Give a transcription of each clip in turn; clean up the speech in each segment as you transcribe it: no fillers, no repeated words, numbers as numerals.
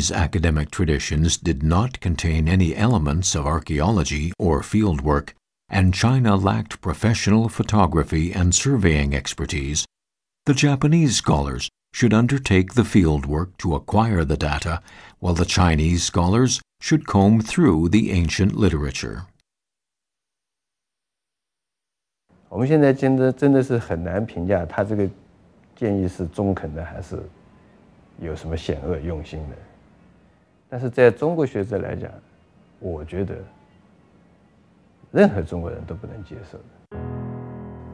Chinese academic traditions did not contain any elements of archaeology or fieldwork, and China lacked professional photography and surveying expertise, the Japanese scholars should undertake the fieldwork to acquire the data, while the Chinese scholars should comb through the ancient literature. 我们现在真的是很难评价他这个建议是中肯的还是有什么险恶用心的。但是在中国学者来讲，我觉得任何中国人都不能接受的。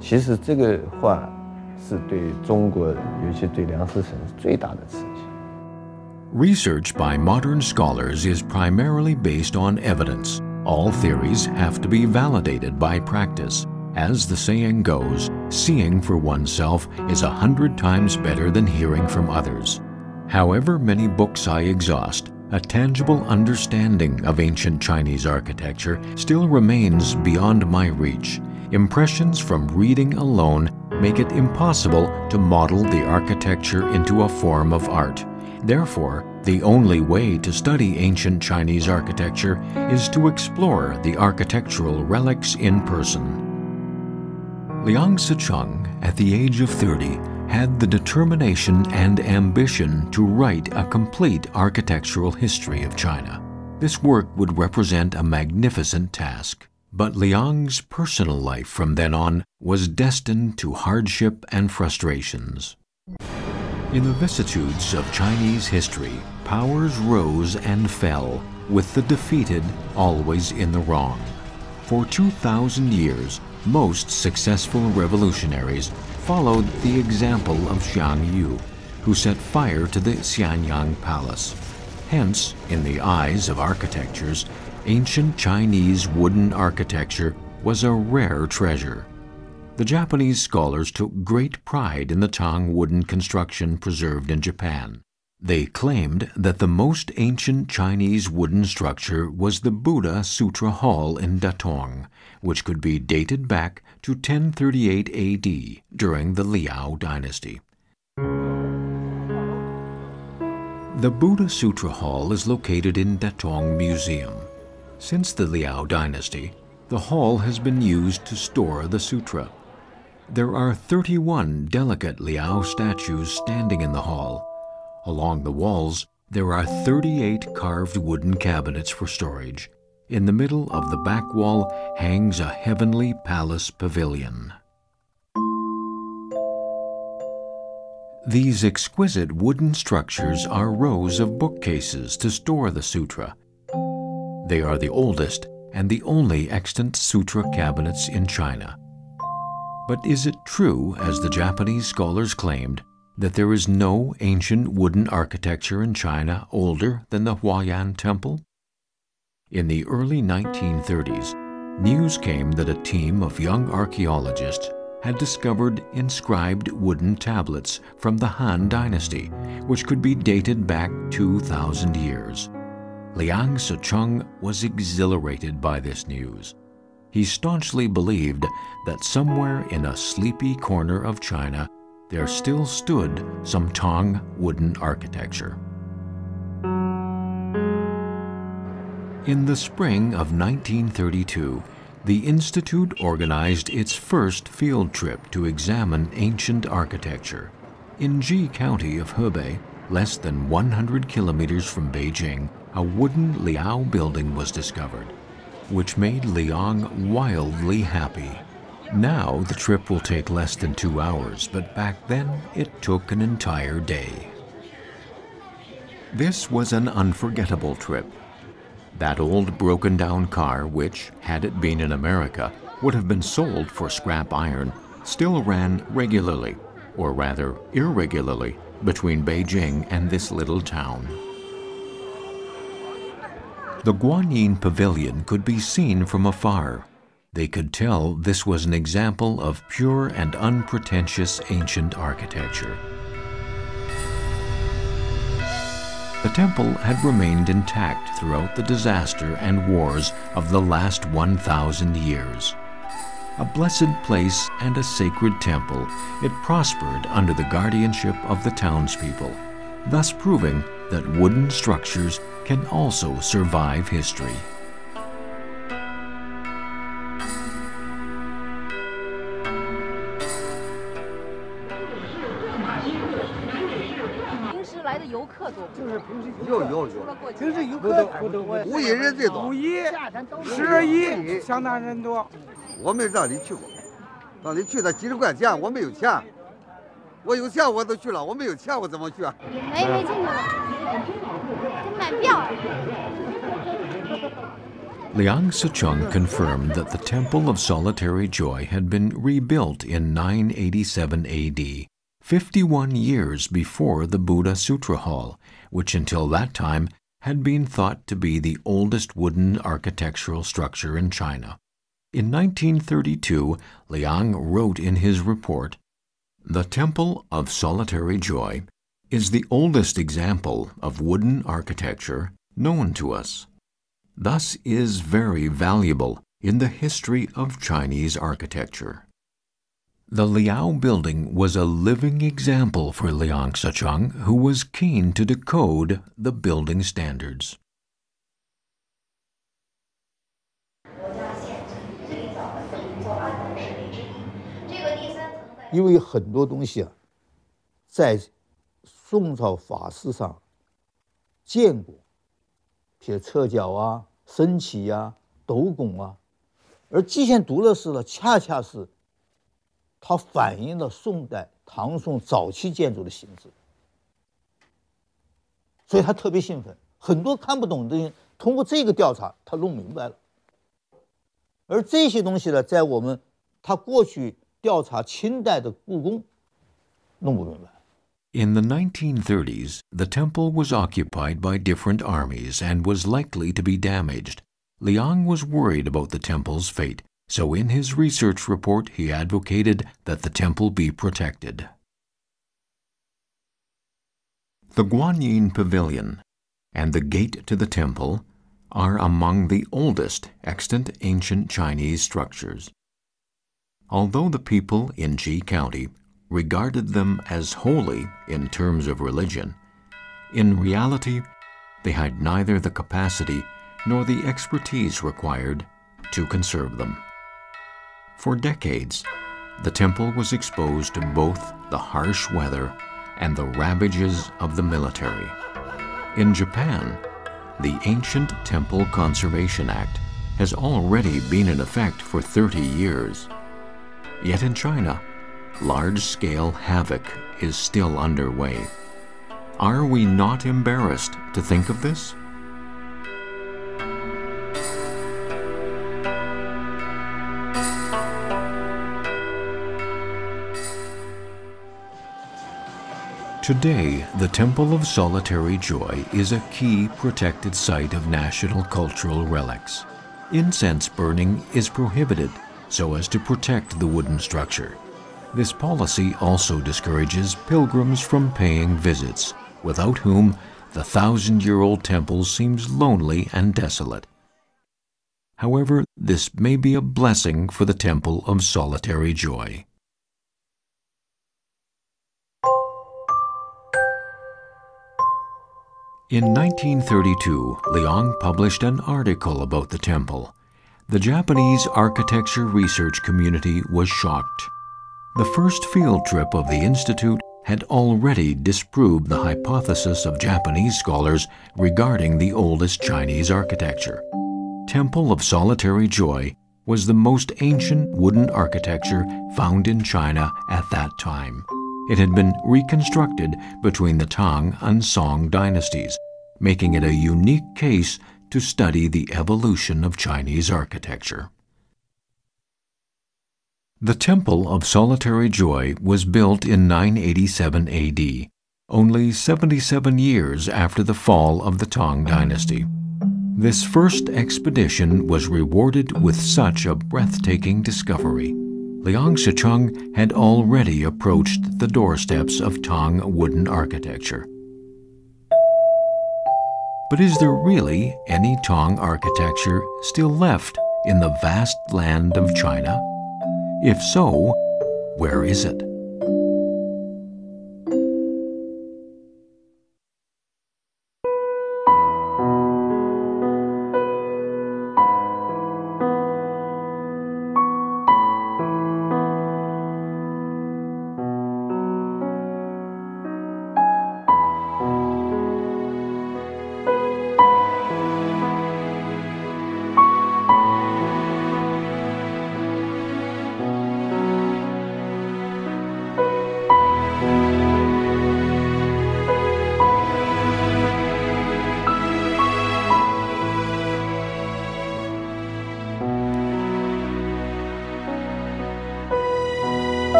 其实这个话是对中国，尤其对梁思成最大的刺激。Research by modern scholars is primarily based on evidence. All theories have to be validated by practice. As the saying goes, seeing for oneself is 100 times better than hearing from others. However many books I exhaust, a tangible understanding of ancient Chinese architecture still remains beyond my reach. Impressions from reading alone make it impossible to model the architecture into a form of art. Therefore, the only way to study ancient Chinese architecture is to explore the architectural relics in person. Liang Sicheng, at the age of 30, had the determination and ambition to write a complete architectural history of China. This work would represent a magnificent task, but Liang's personal life from then on was destined to hardship and frustrations. In the vicissitudes of Chinese history, powers rose and fell, with the defeated always in the wrong. For 2,000 years, most successful revolutionaries followed the example of Xiang Yu, who set fire to the Xianyang Palace. Hence, in the eyes of architects, ancient Chinese wooden architecture was a rare treasure. The Japanese scholars took great pride in the Tang wooden construction preserved in Japan. They claimed that the most ancient Chinese wooden structure was the Buddha Sutra Hall in Datong, which could be dated back to 1038 AD during the Liao dynasty. The Buddha Sutra Hall is located in Datong Museum. Since the Liao dynasty, the hall has been used to store the sutra. There are 31 delicate Liao statues standing in the hall. Along the walls, there are 38 carved wooden cabinets for storage. In the middle of the back wall hangs a heavenly palace pavilion. These exquisite wooden structures are rows of bookcases to store the sutra. They are the oldest and the only extant sutra cabinets in China. But is it true, as the Japanese scholars claimed, that there is no ancient wooden architecture in China older than the Huayan Temple? In the early 1930s, news came that a team of young archaeologists had discovered inscribed wooden tablets from the Han Dynasty, which could be dated back 2,000 years. Liang Sicheng was exhilarated by this news. He staunchly believed that somewhere in a sleepy corner of China there still stood some Tang wooden architecture. In the spring of 1932, the Institute organized its first field trip to examine ancient architecture. In Ji County of Hebei, less than 100 kilometers from Beijing, a wooden Liao building was discovered, which made Liang wildly happy. Now the trip will take less than 2 hours, but back then it took an entire day. This was an unforgettable trip. That old broken-down car, which, had it been in America, would have been sold for scrap iron, still ran regularly, or rather irregularly, between Beijing and this little town. The Guanyin Pavilion could be seen from afar. They could tell this was an example of pure and unpretentious ancient architecture. The temple had remained intact throughout the disaster and wars of the last 1,000 years. A blessed place and a sacred temple, it prospered under the guardianship of the townspeople. thus proving that wooden structures can also survive history.5亿人最多5亿、12亿，相当人多。我们让你去过，让你去的几十块钱，我没有钱，我有钱我都去了，我没有钱我怎么去啊？没进去了，得买票。Liang Sicheng confirmed that the Temple of Solitary Joy had been rebuilt in 987 AD, 51 years before the Buddha Sutra Hall, which until that time had been thought to be the oldest wooden architectural structure in China. In 1932, Liang wrote in his report, "The Temple of Solitary Joy is the oldest example of wooden architecture known to us. Thus is very valuable in the history of Chinese architecture." The Liao building was a living example for Liang Sicheng, who was keen to decode the building standards. 因为很多东西啊，在宋朝法式上见过，譬如侧角啊、升旗啊、斗拱啊，而蓟县独乐寺呢，恰恰是它反映了宋代、唐宋早期建筑的形制，所以他特别兴奋。很多看不懂的东西，通过这个调查，他弄明白了。而这些东西呢，在我们他过去调查清代的故宫，弄不明白。In the 1930s, the temple was occupied by different armies and was likely to be damaged. Liang was worried about the temple's fate, so in his research report he advocated that the temple be protected. The Guanyin Pavilion and the gate to the temple are among the oldest extant ancient Chinese structures. Although the people in Ji County regarded them as holy in terms of religion, in reality, they had neither the capacity nor the expertise required to conserve them. For decades, the temple was exposed to both the harsh weather and the ravages of the military. In Japan, the Ancient Temple Conservation Act has already been in effect for 30 years. Yet in China, large-scale havoc is still underway. Are we not embarrassed to think of this? Today, the Temple of Solitary Joy is a key protected site of national cultural relics. Incense burning is prohibited so as to protect the wooden structure. This policy also discourages pilgrims from paying visits, without whom the 1,000-year-old temple seems lonely and desolate. However, this may be a blessing for the Temple of Solitary Joy. In 1932, Liang published an article about the temple. The Japanese architecture research community was shocked. The first field trip of the Institute had already disproved the hypothesis of Japanese scholars regarding the oldest Chinese architecture. Temple of Solitary Joy was the most ancient wooden architecture found in China at that time. It had been reconstructed between the Tang and Song dynasties, making it a unique case to study the evolution of Chinese architecture. The Temple of Solitary Joy was built in 987 AD, only 77 years after the fall of the Tang dynasty. This first expedition was rewarded with such a breathtaking discovery. Liang Sicheng had already approached the doorsteps of Tang wooden architecture. But is there really any Tang architecture still left in the vast land of China? If so, where is it?